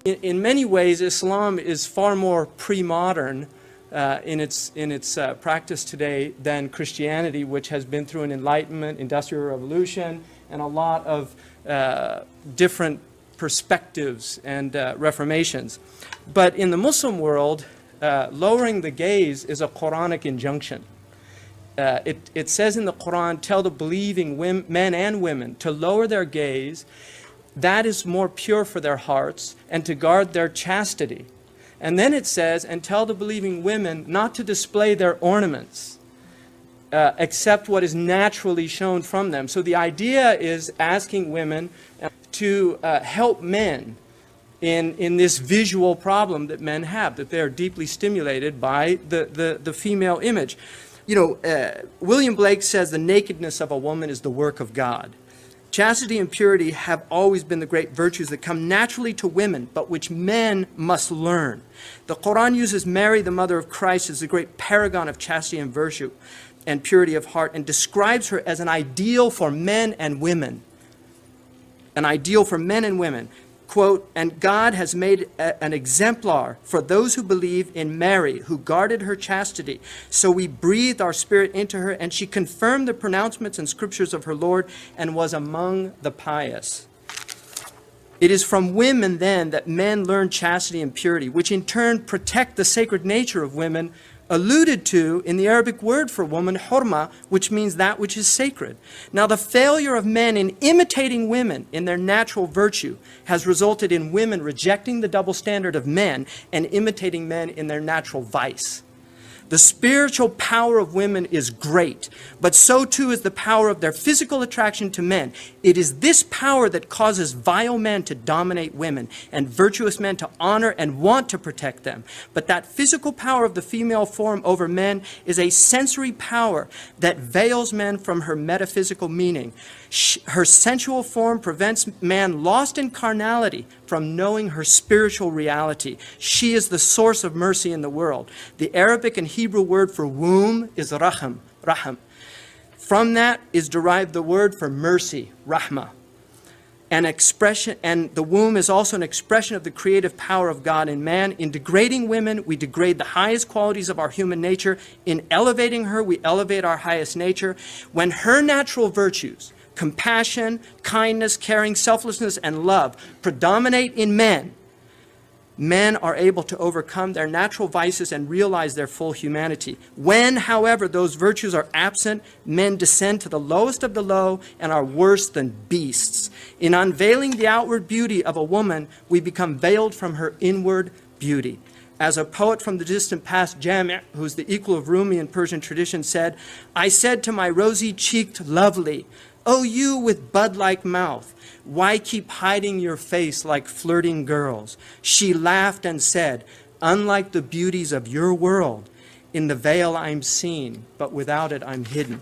In many ways, Islam is far more pre-modern in its practice today than Christianity, which has been through an Enlightenment, Industrial Revolution, and a lot of different perspectives and reformations. But in the Muslim world, lowering the gaze is a Quranic injunction. It says in the Quran, tell the believing men and women to lower their gaze. That is more pure for their hearts, and to guard their chastity. And then it says, and tell the believing women not to display their ornaments, except what is naturally shown from them. So the idea is asking women to help men in this visual problem that men have, that they are deeply stimulated by the female image. You know, William Blake says the nakedness of a woman is the work of God. Chastity and purity have always been the great virtues that come naturally to women, but which men must learn. The Quran uses Mary, the mother of Christ, as the great paragon of chastity and virtue and purity of heart, and describes her as an ideal for men and women. An ideal for men and women. Quote, and God has made an exemplar for those who believe in Mary, who guarded her chastity. So we breathed our spirit into her, and she confirmed the pronouncements and scriptures of her Lord and was among the pious. It is from women, then, that men learn chastity and purity, which in turn protect the sacred nature of women, alluded to in the Arabic word for woman, hurma, which means that which is sacred. Now, the failure of men in imitating women in their natural virtue has resulted in women rejecting the double standard of men and imitating men in their natural vice. The spiritual power of women is great, but so too is the power of their physical attraction to men. It is this power that causes vile men to dominate women and virtuous men to honor and want to protect them. But that physical power of the female form over men is a sensory power that veils men from her metaphysical meaning. Her sensual form prevents man lost in carnality from knowing her spiritual reality. She is the source of mercy in the world. The Arabic and Hebrew word for womb is raham. From that is derived the word for mercy, rahmah. And the womb is also an expression of the creative power of God in man. In degrading women, we degrade the highest qualities of our human nature. In elevating her, we elevate our highest nature. When her natural virtues, compassion, kindness, caring, selflessness, and love predominate in men, men are able to overcome their natural vices and realize their full humanity. When, however, those virtues are absent, men descend to the lowest of the low and are worse than beasts. In unveiling the outward beauty of a woman, we become veiled from her inward beauty. As a poet from the distant past, Jami', who's the equal of Rumi in Persian tradition, said, I said to my rosy-cheeked lovely, oh, you with bud-like mouth, why keep hiding your face like flirting girls? She laughed and said, unlike the beauties of your world, in the veil I'm seen, but without it I'm hidden.